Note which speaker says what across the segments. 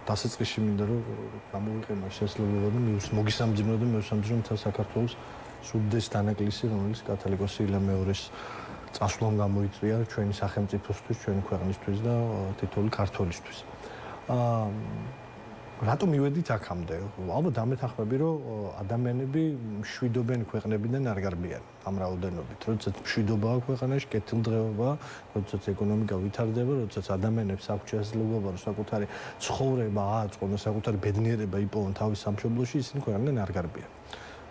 Speaker 1: დასაწყისში მინდა რომ გამოვიყენო შესაძლებლობა და მოგისამძიმნო და მევსამძიმნო მთელ საქართველოს სუდეს დანაკლისი, რომელიც კათოლიკოსი ილა მეორეს წასვლამ გამოიწვია ჩვენი სახელმწიფოსთვის, ჩვენი ქვეყნისთვის და თითოეული ქართველისთვის. რატომ მივედით აქამდე? ალბათ ამეთანხმები, რომ ადამიანები მშვიდობენ ქვეყნებიდან არ გარბიან ამ რაოდენობით. როდესაც მშვიდობა აქვს ქვეყანაში, კეთილდღეობა, როდესაც ეკონომიკა ვითარდება, როდესაც ადამიანებს აქვს შესაძლებლობა, რომ საკუთარი ცხოვრება ააწყონ და საკუთარი ბედნიერება იპოვონ თავის სამშობლოში, ისინი ქვეყნიდან არ გარბიან.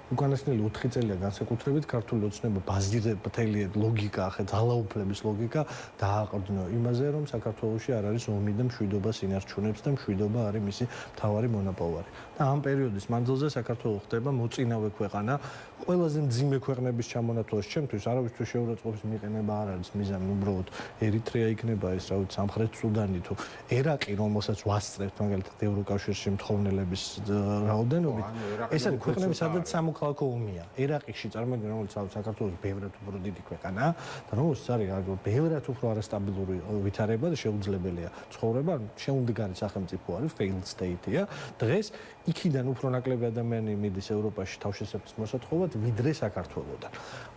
Speaker 1: უკანასკნელი 4 წელია განსაკუთრებით ქართული ოცნება ბაზირებული ლოგიკა, ახლა ძალაუფლების ლოგიკა დააყრდნო იმაზე, რომ საქართველოში არ არის ომი და მშვიდობას ინარჩუნებს და მშვიდობა არის მისი მთავარი მონოპოლარი. და ამ პერიოდის მანძილზე საქართველო ხდება მოწინავე ქვეყანა, ყველაზე მძიმე ქვეყნების ჩამონათვალს ჩემთვის არავისთვის შეურაცხყოფის მიყენება არ არის მიზანი, უბრალოდ ერიტრეა იქნება ეს, რა ვიცი, სამხრეთ სუდანი თუ ერაყი, რომელსაც ვასწრებთ მაგალითად ევროკავშირში მთხოვნელების რაოდენობით. ეს არის ქვეყნები, სადაც სამოქალაქო ომია. ერაყში წარმოიდგინე, რომელიც საქართველოს ბევრად უფრო დიდი ქვეყანაა და რომელსაც არის ბევრად უფრო არასტაბილური ვითარება და შეუძლებელია ცხოვრება, შეუმდგარი სახელმწიფო არის, failed state-ია. დღეს იქიდან უფრო ნაკლები ადამიანი მიდის ევროპაში თავშესაფრის მოსათხოვად, ვიდრე საქართველოდან.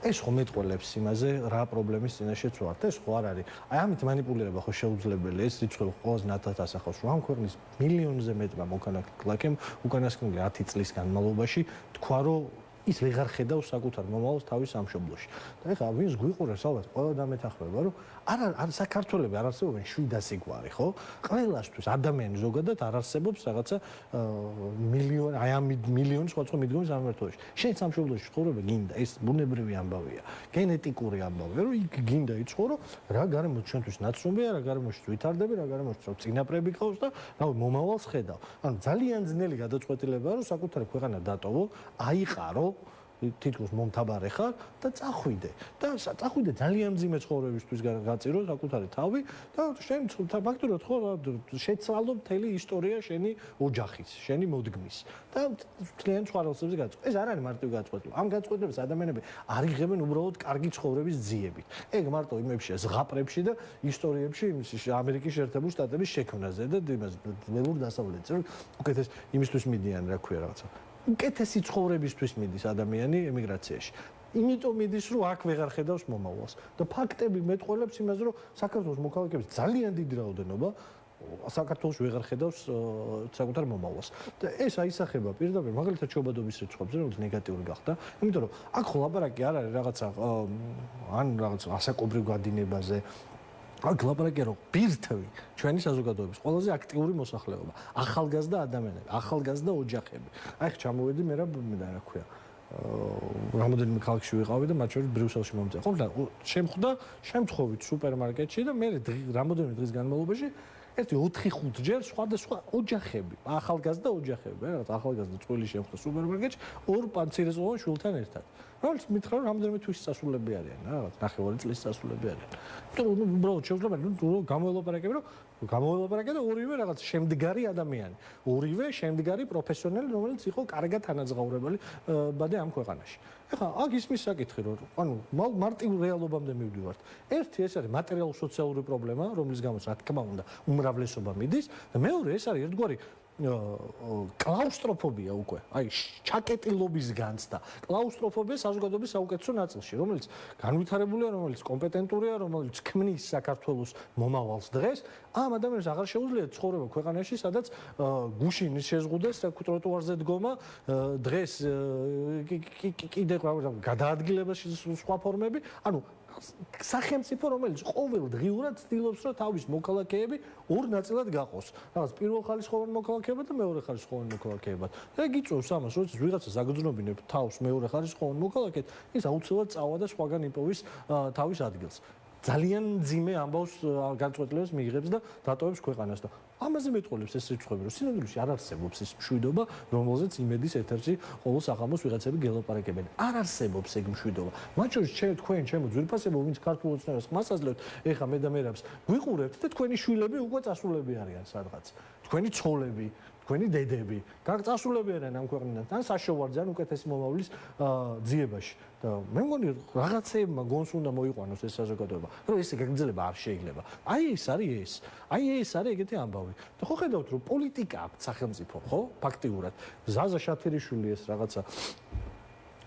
Speaker 1: ეს ხომ მეტყველებს იმაზე, რა პრობლემის წინაშეც ვართ. ეს ხო არ არის. აი ამით манипуლირება ხო შეუძლებელია. ეს რიცხვი ყველაზე ნათად ასახავს, რომ ამ ქვეყნის მილიონზე მეტმა მოქალაქემ უკანასკნელი 10 წლის განმავლობაში თქვა, რომ ის ვეღარ ხედავს საკუთარ მომავალს თავის სამშობლოში. და ეხლა ვინც გვიყურებს, ალბათ ყველა დამეთანხმება, რომ არ საქართველები არ არსებობენ 700 გვარი, ხო? ყველასთვის ადამიანი ზოგადად არ არსებობს რაღაცა მილიონი, აი ამ მილიონი სხვადასხვა მიდგომის სამმართველოში. შენ სამშობლოში ცხოვრება გინდა, ეს ბუნებრივი ამბავია, გენეტიკური ამბავია, რომ იქ გინდა იცხოვრო, რა გარემოს ჩვენთვის ნაცნობია, რა გარემოში ვითარდები, რა გარემოში წინაპრები ყავს და რავი მომავალს ხედავ. ანუ ძალიან ძნელი გადაწყვეტილებაა, რომ საკუთარი ქვეყანა დატოვო, აიყარო თითქოს მომთაბარე ხარ და წახვიდე და წახვიდე ძალიან მძიმე ცხოვრებისთვის გაწირო საკუთარი თავი და შენ ფაქტურად ხო შეცვალო მთელი ისტორია შენი ოჯახის, შენი მოდგმის და ძალიან ცხოვრებაზე გაწყო. ეს არ არის მარტივი გადაწყვეტილება. ამ გადაწყვეტილებას ადამიანები არ იღებენ უბრალოდ კარგი ცხოვრების ძიებით. ეგ მარტო იმებში, ზღაპრებში და ისტორიებში ამერიკის შეერთებული შტატების შექმნაზე და იმას ველურ დასავლეთზე უკეთეს იმისთვის მიდიან, რა ქვია რაღაცა. უკეთესი ცხოვრებისთვის მიდის ადამიანი ემიგრაციაში. იმიტომ მიდის, რომ აქ ვეღარ ხედავს მომავალს. და ფაქტები მეტყველებს იმას, რომ საქართველოს მოქალაქეების ძალიან დიდი რაოდენობა საქართველოს ვეღარ ხედავს საკუთარ მომავალს. და ეს აისახება პირდაპირ მაგალითად შობადობის რიცხვებზე, რომელიც ნეგატიური გახდა. იმიტომ რომ აქ ხო ლაპარაკი არ არის რაღაცა ან რაღაც ასაკობრივ გადინებაზე. აქ ლაპარაკია რომ ბირთვი ჩვენი საზოგადოების ყველაზე აქტიური მოსახლეობა, ახალგაზრდა ადამიანები, ახალგაზრდა ოჯახები. აი ხ ჩამოვედი მე რა ქვია. რამოდენიმე ქალაქში ვიყავი და მათ შორის ბრიუსელში მომწე. ხო და შემხვდა შემთხვევით სუპერმარკეტში და მე რამოდენიმე დღის განმავლობაში ერთი 4-5 ჯერ სხვადასხვა ოჯახები, ახალგაზრდა ოჯახები, რაღაც ახალგაზრდა წყვილი შემხვდა სუპერმარკეტში ორ პანცირეზოვან შვილთან ერთად. რომელიც მითხრა რომ რამდენიმე თვის წასულები არიან, რაღაც 9 წლის წასულები არიან. თუ უბრალოდ შეუძლია გამოელაპარაკები, რომ გამოელაპარაკე და ორივე რაღაც შემდგარი ადამიანი, ორივე შემდგარი პროფესიონალი, რომელიც იყო კარგად თანაძღაურებელი ბადე ამ ქვეყანაში. ეხლა აქ ისმის საკითხი, რომ ანუ მარტივ რეალობამდე მივდივართ. ერთი ეს არის მატერიალურ-სოციალური პრობლემა, რომლის გამოც რა თქმა უნდა უმრავლესობა მიდის და მეორე ეს არის ერთგვარი კლაუსტროფობია უკვე, აი ჩაკეტილობის განცდა. კლაუსტროფობია საზოგადოების საუკეთესო ნაწილში, რომელიც განვითარებულია, რომელიც კომპეტენტურია, რომელიც ქმნის საქართველოს მომავალს დღეს, ამ ადამიანებს აღარ შეუძლია ცხოვრება ქვეყანაში, სადაც გუშინ შეზღუდეს ტროტუარზე დგომა, დღეს კიდე გადაადგილებაში სხვა ფორმები, ანუ სახელმწიფო რომელიც ყოველდღიურად ცდილობს რომ თავის მოქალაქეები ორ ნაწილად გაყოს. რაღაც პირველ ხალისხოვან მოქალაქეებად და მეორე ხალისხოვან მოქალაქეებად. და გიწევს ამას, როდესაც ვიღაცა ზაგრძნობინებ თავს მეორე ხალისხოვან მოქალაქედ, ის აუცილებლად წავა და სხვაგან იპოვის თავის ადგილს. ძალიან ძიმე ამბავს განწყვეტილებას მიიღებს და დატოვებს ქვეყანას და ამაზე მეტყოლებს ეს რიცხვები, რომ სინამდვილეში არ არსებობს ეს მშვიდობა, რომელზეც იმედის ეთერში ყოველ საღამოს ვიღაცები გელაპარაკებენ. არ არსებობს ეგ მშვიდობა. მათ შორის თქვენ ჩემო ძვირფასებო, ვინც ქართულ ოცნებას ხმას აძლევთ, ეხა მე და მერაბს გვიყურებთ და თქვენი შვილები უკვე წასულები არიან სადღაც. თქვენი ცოლები თქვენი დედები გაგწასულები არიან ამ ქვეყნიდან თან საშოვარდიან უკეთესი მომავლის ძიებაში და მე მგონი რაღაცეებმა გონს უნდა მოიყვანოს ეს საზოგადოება რომ ეს გაგრძელება არ შეიძლება აი ეს არის ეგეთი ამბავი და ხო ხედავთ რომ პოლიტიკა აქვს სახელმწიფო ხო ფაქტიურად ზაზა შათერიშვილი ეს რაღაცა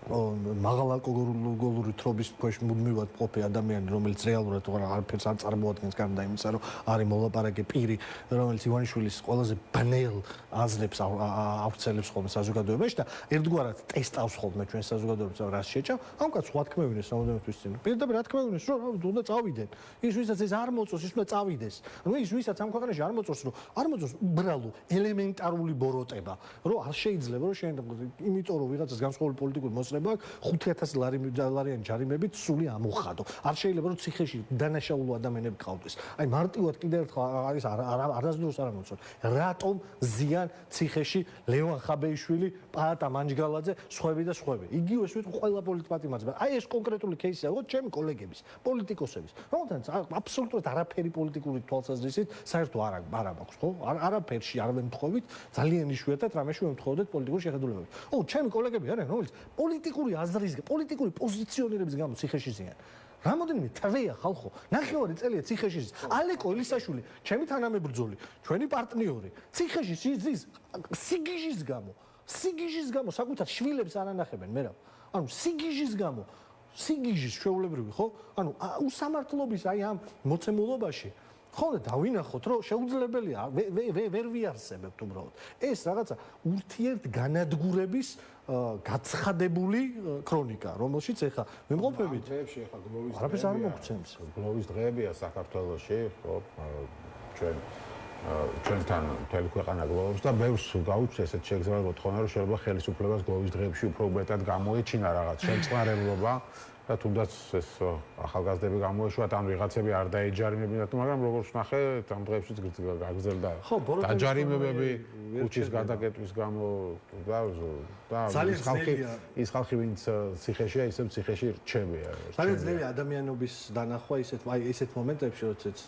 Speaker 1: მაღალაკოლოგიური თრობის ქვეშ მუდმივად ყოფი ადამიანი რომელიც რეალურად არაფერს არ წარმოადგენს გარდა იმისა რომ არის მოლაპარაკე პირი რომელიც ივანიშვილის ყველაზე ბნელ აზრებს ავრცელებს ხოლმე საზოგადოებაში და ერთგვარად ტესტავს ხოლმე ჩვენ საზოგადოებას რას შეჭამ ამ კაცს სხვა თქმევინეს რამოდენთვის წინ პირდაპირ რა თქმევინეს რომ უნდა წავიდენ ის ვისაც ეს არ მოწოს ის უნდა წავიდეს ну ის ვისაც ამ ქვეყანაში არ მოწოს რომ არ მოწოს უბრალო ელემენტარული ბოროტება რომ არ შეიძლება რომ შენ იმიტომ რომ ვიღაცას განსხვავებული პოლიტიკური მოსწრება 5000 დოლარიანი ჯარიმებით სული ამოხადო. არ შეიძლება რომ ციხეში დანაშაულო ადამიანები ყავდეს. აი მარტივად კიდევ ერთხელ არის არასდროს არ ამოცონ. რატომ ზიან ციხეში ლევან ხაბეიშვილი, პაატა მანჯგალაძე, სხვები და სხვები. იგივეს ვიტყვი ყველა პოლიტპატიმარზე. აი ეს კონკრეტული кейსია, ხო, ჩემი კოლეგების, პოლიტიკოსების. რომელთაც აბსოლუტურად არაფერი პოლიტიკური თვალსაზრისით საერთო არ აქვს, ხო? არაფერში არ ვემთხოვით, ძალიან იშვიათად რამეში ვემთხოვდეთ პოლიტიკური შეხედულებები. ო, ჩემი კოლეგები არიან, რომელიც პოლიტიკური აზრის, პოლიტიკური პოზიციონირების გამო ციხეში ზიან. რამოდენიმე თვეა ხალხო, ნახევარი წელია ციხეში ზის. ალეკო ელისაშვილი, ჩემი თანამებრძოლი, ჩვენი პარტნიორი, ციხეში ზის სიგიჟის გამო, საკუთარ შვილებს არ ანახებენ, მერაბ. ანუ სიგიჟის გამო, სიგიჟის ჩვეულებრივი, ხო? ანუ უსამართლობის აი ამ მოცემულობაში ხოლმე დავინახოთ რომ შეუძლებელია ვერ ვიარსებებთ უბრალოდ ეს რაღაცა ურთიერთ განადგურების გაცხადებული ქრონიკა რომელშიც ეხა ვიმყოფებით
Speaker 2: დღეებში ეხა გლოვის
Speaker 1: არაფერს არ მოგცემს
Speaker 2: გლოვის დღეებია საქართველოში ხო ჩვენთან მთელი ქვეყანა გლოვობს და ბევრს გაუჩნდა ესეთ შეგრძნებულ მოთხოვნა რომ შეიძლება ხელისუფლებას გლოვის დღეებში უფრო მეტად გამოეჩინა რაღაც შემწყნარებლობა და თუნდაც ეს ახალგაზრდები გამოეშვათ ან ვიღაცები არ დაეჯარიმებინათ მაგრამ როგორც ნახე ამ დღეებშიც გაგრძელდა დაჯარიმებები ქუჩის გადაკეტვის გამო და ის ხალხი ვინც ციხეშია ისევ ციხეში რჩებია
Speaker 1: ძალიან ძნელია ადამიანობის დანახვა ისეთ მომენტებში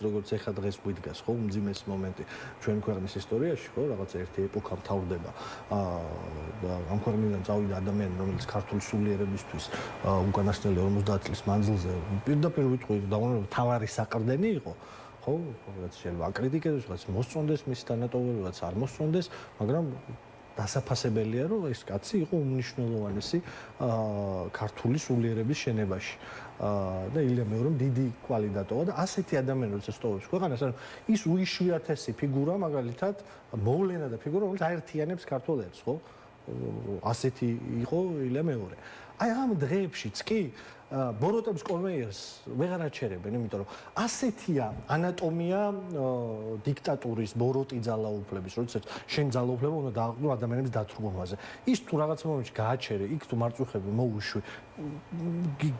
Speaker 1: როგორც ეხა დღეს გვიდგას ხო უმძიმეს მომენტი ჩვენ ქვეყნის ისტორიაში ხო რაღაცა ერთი ეპოქა მთავრდება და ამ ქვეყნიდან წავიდა ადამიანი რომელიც ქართული სულიერებისთვის უკანასკნელი 50 წლის მანძილზე პირდაპირ ვიტყვი დავუყურებ თავარი საყრდენი იყო ხო რაღაც შეიძლება აკრიტიკებდეს რაღაც მოსწონდეს მის თანატოლებას არ მოსწონდეს მაგრამ დასაფასებელია რომ ეს კაცი იყო უმნიშვნელოვანესი ქართული სულიერების შენებაში და ილია მეურვემ დიდი კვალი დატოვა და ასეთი ადამიანი როცა სტოვებს ქვეყანას ანუ ის უიშვიათესი ფიგურა მაგალითად მოვლენა და ფიგურა რომელიც აერთიანებს ქართველებს ხო ასეთი იყო ილია მეორე აი ამ დღეებშიც კი ბოროტების კონვეიერს ვეღარ აჩერებენ, იმიტომ რომ ასეთია ანატომია დიქტატურის ბოროტი ძალაუფლების, როდესაც შენ ძალაუფლება უნდა დააყენო ადამიანების დათრგუნვაზე. ის თუ რაღაც მომენტში გააჩერე, იქ თუ მარწუხები მოუშვი,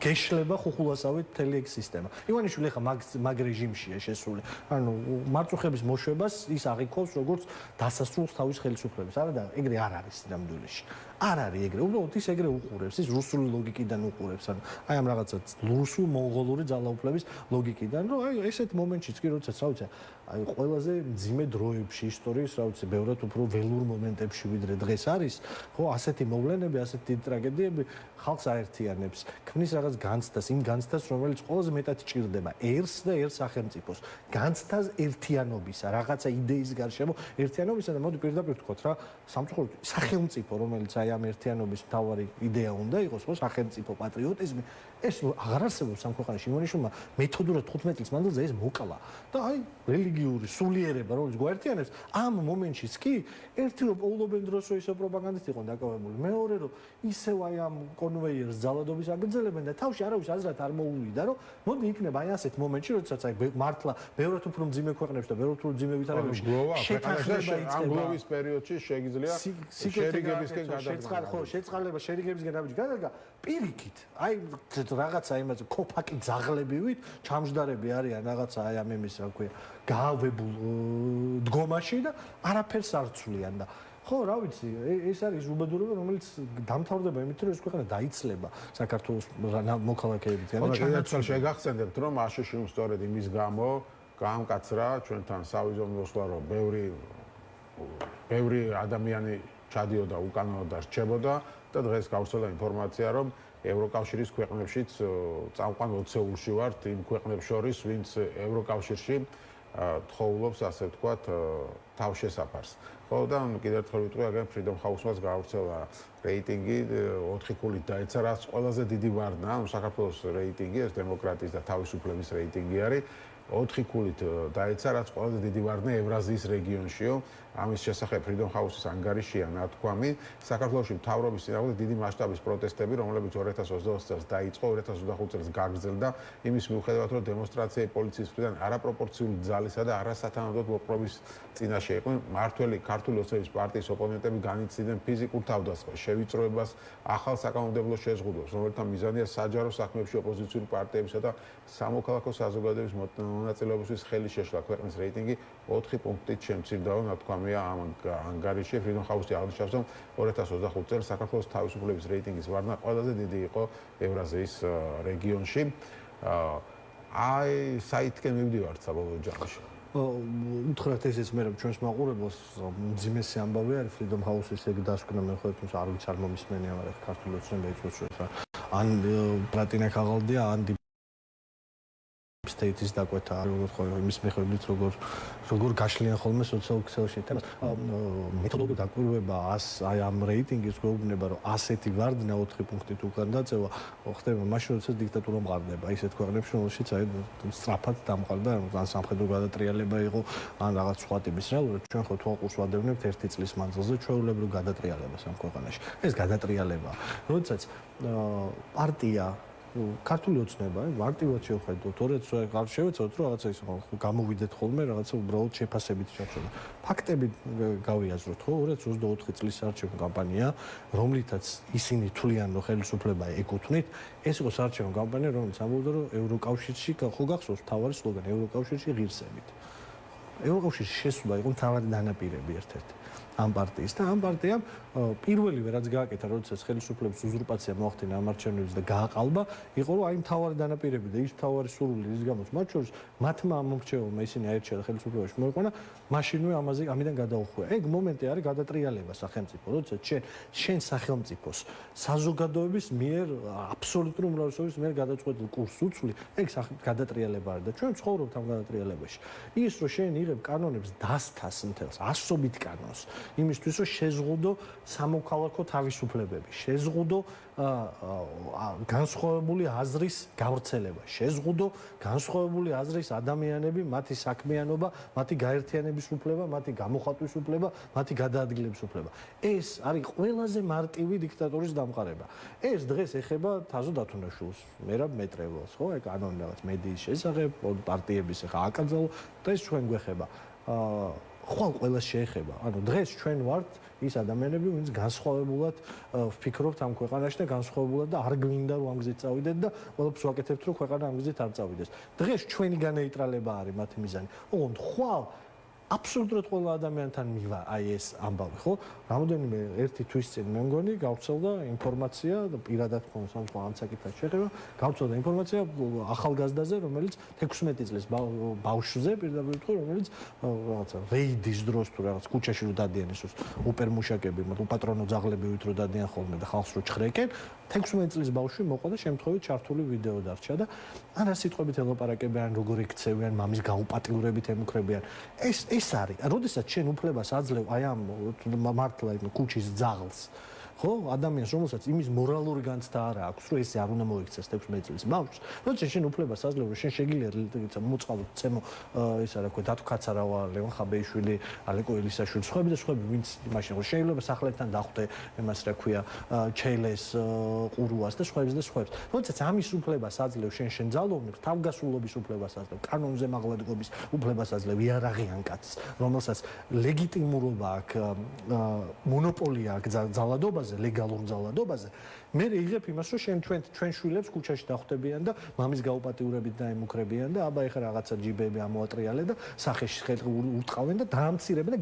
Speaker 1: გეშლება ხუხულასავით მთელი ეგ სისტემა. ივანიშვილი ხა მაგ რეჟიმშია შესული. ანუ მარწუხების მოშვებას ის აღიქოვს როგორც დასასრულს თავის ხელისუფლების. არა და ეგრე არ არის ნამდვილში. არ არის ეგრე. უბრალოდ ის ეგრე უყურებს, ის რუსული ლოგიკიდან უყურებს. ანუ აი ამ რაღაცა რუსულ მონღოლური ძალაუფლების ლოგიკიდან, რომ აი ესეთ მომენტშიც კი როდესაც რა ვიცი, აი ყველაზე მძიმე დროებში ისტორიის რა ვიცი, ბევრად უფრო ველურ მომენტებში ვიდრე დღეს არის, ხო, ასეთი მოვლენები, ასეთი ტრაგედიები ხალხს აერთიანებს, ქმნის რაღაც განცდას, იმ განცდას, რომელიც ყველაზე მეტად ჭირდება ერს და ერთ სახელმწიფოს, განცდას ერთიანობისა, რაღაცა იდეის გარშემო ერთიანობისა და მოდი პირდაპირ ვთქვათ რა, სამწუხაროდ სახელმწიფო, რომელიც აი ამ ერთიანობის მთავარი იდეა უნდა იყოს, ხო, სახელმწიფო პატრიოტიზმი ეს აღარ არსებობს ამ ქვეყანაში. ივანიშვილმა მეთოდურად 15 წლის მანძილზე ეს მოკლა და აი რელიგიური სულიერება რომელიც გვაერთიანებს ამ მომენტშიც კი ერთი რომ პოულობენ დროს რომ ისე პროპაგანდით იყო დაკავებული მეორე რომ ისევ აი ამ კონვეიერს ძალადობის აგრძელებენ და თავში არავის აზრად არ მოუვიდა რომ მოდი იქნება აი ასეთ მომენტში როდესაც აი მართლა ბევრად უფრო მძიმე ქვეყნებში და ბევრად უფრო მძიმე ვითარებებში შეთანხმება იწყება
Speaker 2: ამ გლოვის პერიოდში შეგიძლია შერიგებისკენ გადაგზავნა
Speaker 1: ხო შეწყალება შერიგებისკენ გადაგზავნა პირიქით აი რაღაცა იმაზე ქოფაკი ძაღლებივით ჩამჯდარები არიან რაღაცა აი ამ იმის რა ქვია გაავებულ დგომაში და არაფერს არ ცვლიან და ხო რა ვიცი ეს არის უბედურება რომელიც დამთავრდება იმით რომ ეს ქვეყანა დაიცლება საქართველოს მოქალაქეებით
Speaker 2: ანუ შეიძლება შეგახსენებთ რომ აშშ-ს სწორედ იმის გამო გაამკაცრა ჩვენთან სავიზო მოსვლა რომ ბევრი ადამიანი ჩადიოდა უკანონოდ და რჩებოდა და დღეს გავრცელდა ინფორმაცია, რომ ევროკავშირის ქვეყნებშიც წამყვან 20-ულში ვართ იმ ქვეყნებს შორის, ვინც ევროკავშირში თხოვლობს, ასე ვთქვათ, თავშესაფარს. ხო და კიდევ ერთხელ ვიტყვი, აგერ Freedom House-მაც გავრცელა რეიტინგი 4 ქულით დაეცა, რაც ყველაზე დიდი ვარდნა, საქართველოს რეიტინგი, ეს დემოკრატიის და თავისუფლების რეიტინგი არის. 4 ქულით დაეცა, რაც ყველაზე დიდი ვარდნა ევრაზიის რეგიონშიო. ამის შესახებ Freedom House-ის ანგარიშია ნათქვამი. საქართველოში მთავრობის წინააღმდეგ დიდი მასშტაბის პროტესტები, რომლებიც 2020 წელს დაიწყო, 2025 წელს გაგრძელდა, იმის მიუხედავად, რომ დემონსტრაციები პოლიციის მხრიდან არაპროპორციული ძალისა და არასათანადოდ მოპყრობის წინაშე იყვნენ. მართველი ქართული ოცნების პარტიის ოპონენტები განიცდიდნენ ფიზიკურ თავდასხმას, შევიწროებას, ახალ საკანონმდებლო შეზღუდვებს, რომელთა მიზანია საჯარო საქმეებში ოპოზიციური პარტიებისა და სამოქალაქო საზოგადოების მონაწილეობისთვის ხელი შეშლა. ქვეყნის რეიტინგი 4 პუნქტით შემცირდა, ნათქვამია ამ ანგარიში. Freedom House-ი აღნიშნავს, რომ 2025 წელს საქართველოს თავისუფლების რეიტინგის ვარდნა ყველაზე დიდი იყო ევრაზიის რეგიონში. აი, საითკენ მივდივართ საბოლოო ჯამში.
Speaker 1: უთხრათ ესეც მე რომ ჩვენს მაყურებელს მძიმესი ამბავი არის Freedom House-ის ეგ დასკვნა მე ხო თუმცა არ ვიცი არ მომისმენია, მაგრამ ქართული ოცნება იწვევს ხა ან პლატინა ქაღალდია ან state-ის დაკვეთა როგორ ხო იმის მიხედვით როგორ გაშლიან ხოლმე სოციალურ-ქსელში თემას მეთოდოლოგიური დაკვირვება აი ამ რეიტინგის გვეუბნება რომ ასეთი ვარდნა 4 პუნქტით უკან დაწევა ხდება მაშინ როდესაც დიქტატურა მყარდება ისეთ ქვეყნებში რომელშიც აი სწრაფად დამყარდა ან სამხედრო გადატრიალება იყო ან რაღაც სხვა ტიპის რეალურად ჩვენ ხო თვალყურს ვადევნებთ 1 წლის მანძილზე ჩვეულებრივ გადატრიალებას ამ ქვეყანაში ეს გადატრიალებაა როდესაც პარტია ქართული ოცნება, მარტივად შევხედოთ, 2 არ შევეცოთ, რომ რაღაცა ის გამოვიდეთ ხოლმე, რაღაცა უბრალოდ შეფასებით ჩავშალოთ. ფაქტები გავიაზროთ, ხო, 2024 წლის საარჩევნო კამპანია, რომლითაც ისინი თვლიან, რომ ხელისუფლება ეკუთვნით, ეს იყო საარჩევნო კამპანია, რომელიც ამბობდა, რომ ევროკავშირში ხო გახსოვს თავარი სლოგანი, ევროკავშირში ღირსებით. ევროკავშირში შესვლა იყო თავარი დანაპირები ერთ-ერთი. ამ პარტიის და ამ პარტიამ პირველივე რაც გააკეთა, როდესაც ხელისუფლების უზურპაცია მოახდინა ამ არჩევნებზე და გააყალბა, იყო რომ აი მთავარი დანაპირები და ის მთავარი სურვილი რის გამოც მათ შორის მათმა მომრჩეველმა ისინი აირჩია და ხელისუფლებაში მოიყვანა, მაშინვე ამიდან გადაუხვია. ეგ მომენტი არის გადატრიალება სახელმწიფო, როდესაც შენ სახელმწიფოს საზოგადოების მიერ აბსოლუტური უმრავლესობის მიერ გადაწყვეტილ კურსს უცვლი, ეგ გადატრიალება არის და ჩვენ ცხოვრობთ ამ გადატრიალებაში. ის რომ შენ იღებ კანონებს დასთას მთელს, ასობით კანონს იმისთვის რომ შეზღუდო სამოქალაქო თავისუფლებები, შეზღუდო განსხვავებული აზრის გავრცელება, შეზღუდო განსხვავებული აზრის ადამიანები, მათი საქმიანობა, მათი გაერთიანების უფლება, მათი გამოხატვის უფლება, მათი გადაადგილების უფლება. ეს არის ყველაზე მარტივი დიქტატურის დამყარება. ეს დღეს ეხება თაზო დათუნაშვილს, მერაბ მეტრეველს, ხო, აი კანონი რაღაც მედიის შესახებ, პარტიების ახლა აკრძალო და ეს ჩვენ გვეხება. ხვალ ყველას შეეხება. ანუ დღეს ჩვენ ვართ ის ადამიანები, ვინც განსხვავებულად ვფიქრობთ ამ ქვეყანაში და განსხვავებულად და არ გვინდა რომ ამ გზით წავიდეთ და ყველაფერს ვაკეთებთ რომ ქვეყანა ამ გზით არ წავიდეს. დღეს ჩვენი განეიტრალება არის მათი მიზანი. ოღონდ ხვალ აბსოლუტურად ყველა ადამიანთან მივა აი ეს ამბავი, ხო? რამოდენიმე ერთი თვის წინ მე მგონი გავრცელდა ინფორმაცია და პირადად ხომ სამყარო ამ საკითხთან შეხება, გავრცელდა ინფორმაცია ახალგაზრდაზე, რომელიც 16 წლის ბავშვზე პირდაპირ ვთქვი, რომელიც რაღაცა რეიდის დროს თუ რაღაც ქუჩაში რო დადიან ეს ოპერმუშაკები, უპატრონო ძაღლებივით რო დადიან ხოლმე და ხალხს რო ჩხრეკენ, 16 წლის ბავშვი მოყვა და შემთხვევით ჩართული ვიდეო დარჩა და ან რა სიტყვებით ელაპარაკებიან, როგორ იქცევიან, მამის გაუპატიურებით ემუქრებიან. ეს არის, როდესაც შენ უფლებას აძლევ აი ამ მართლა იმ ქუჩის ძაღლს, ხო, ადამიანს, რომელსაც იმის მორალური განცდა არ აქვს, რომ ესე არ უნდა მოიქცეს 16 წლის ბავშვს, როდესაც შენ უფლებას აძლევ, რომ შენ შეგიძლია მოწყალო ცემო ისა რა ქვია, დათო ქაცარავა, ლევან ხაბეიშვილი, ალეკო ელისაშვილი, სხვები და სხვები, ვინც მაშინ შეიძლება სახლებთან დახვდე, იმას რა ქვია, ჩეილეს, ყურუას და სხვებს. როდესაც ამის უფლებას აძლევ შენ ძალოვნებს, თავგასულობის უფლებას აძლევ, კანონზე მაღლადგობის უფლებას აძლევ იარაღიან კაცს, რომელსაც ლეგიტიმურობა აქვს, მონოპოლია აქვს ძალადობა ძალადობაზე, ლეგალურ ძალადობაზე, მე იღებ იმას, რომ ჩვენ შვილებს ქუჩაში დახვდებიან და მამის გაუპატიურებით დაემუქრებიან და აბა ეხლა რაღაცა ჯიბები ამოატრიალე და სახეში ხელს ურტყავენ და დაამცირებენ და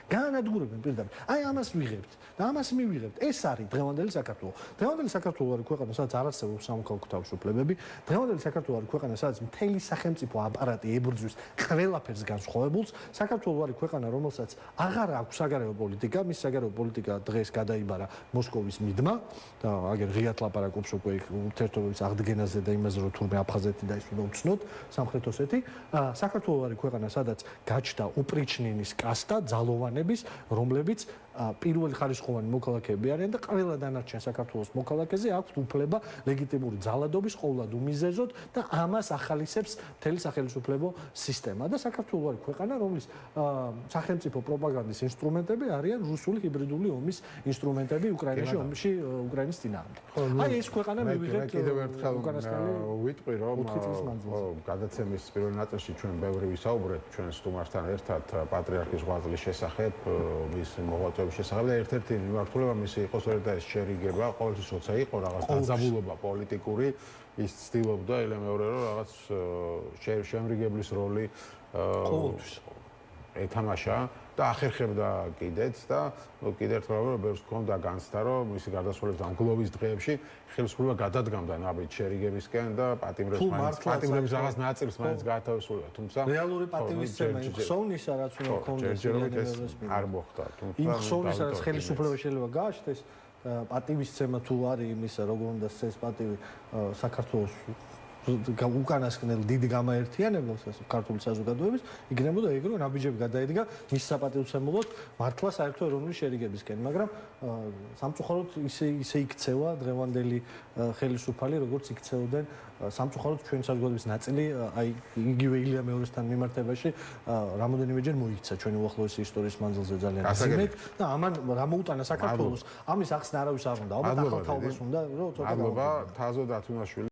Speaker 1: გაანადგურებენ პირდაპირ. აი ამას ვიღებთ და ამას მივიღებთ. ეს არის დღევანდელი საქართველო. დღევანდელი საქართველო არის ქვეყანა, სადაც არ არსებობს სამოქალაქო თავისუფლებები. დღევანდელი საქართველო არის ქვეყანა, სადაც მთელი სახელმწიფო აპარატი ებრძვის ყველაფერს განსხვავებულს. საქართველო არის ქვეყანა, რომელსაც აღარ აქვს საგარეო პოლიტიკა, მის საგარეო პოლიტიკა დღეს გადაიბარა მოსკოვის მიდმა და აგერ ღიად ლაპარაკობს უკვე ურთიერთობების აღდგენაზე და იმაზე, რომ თურმე აფხაზეთი და ის უნდა უცნოთ სამხრეთ ოსეთი. საქართველო არის ქვეყანა, სადაც გაჩნდა უპრიჩნინის კასტა ძალოვანების, რომლებიც პირველი ხარისხოვანი მოქალაქეები არიან და ყველა დანარჩენ საქართველოს მოქალაქეზე აქვს უფლება ლეგიტიმური ძალადობის ყოვლად უმიზეზოდ და ამას ახალისებს მთელი სახელმწიფო სისტემა და საქართველო არის ქვეყანა, რომლის სახელმწიფო პროპაგანდის ინსტრუმენტები არიან რუსული ჰიბრიდული ომის ინსტრუმენტები უკრაინაში ომში უკრაინის წინააღმდეგ. აი ეს ქვეყანა მივიღეთ
Speaker 2: კიდევ ერთხელ ვიტყვი რომ გადაცემის პირველ ნაწილში ჩვენ ბევრი ვისაუბრეთ ჩვენ სტუმართან ერთად პატრიარქის ღვაწლის შესახებ, მის მოღვაწეობის შესახებ და ერთ-ერთი მიმართულება მისი იყო სწორედ ეს შერიგება, ყოველთვის როცა იყო რაღაც დაძაბულობა პოლიტიკური, ის ცდილობდა ელემეორე რომ რაღაც შემრიგებლის როლი ეთამაშა და ახერხებდა კიდეც და კიდევ ერთხელ რომ ბევრს ჰქონდა განცდა რომ მისი გარდაცვალების ამ გლოვის დღეებში ხელისუფლება გადადგამდა ნაბიჯ შერიგებისკენ და პატიმრების რაღაც ნაწილს მაინც გაათავისუფლდა, თუმცა
Speaker 1: რეალური პატივისცემა ხსოვნისა რაც უნდა ქონდეს
Speaker 2: არ მოხდა, თუმცა
Speaker 1: იმ ხსოვნისა რაც ხელისუფლება შეიძლება გააჩნდეს პატივისცემა თუ არის იმისა როგორ უნდა ეს პატივი საქართველოს უკანასკნელ დიდ გამაერთიანებლებს ქართული საზოგადოების იქნებოდა ეგ რომ ნაბიჯები გადაედგა მის საპატივცემულოდ მართლა საერთო ეროვნული შერიგებისკენ, მაგრამ სამწუხაროდ ისე იქცევა დღევანდელი ხელისუფალი, როგორც იქცეოდნენ სამწუხაროდ ჩვენი საზოგადოების ნაწილი, აი იგივე ილია მეორესთან მიმართებაში რამოდენიმეჯერ მოიქცა ჩვენი უახლოესი ისტორიის მანძილზე ძალიან ძიმედ და ამან რა მოუტანა საქართველოს, ამის ახსნა არავის არ უნდა, ალბათ ახალ თაობას უნდა, რომ ცოტა
Speaker 2: მადლობა, თაზო დათუნაშვილი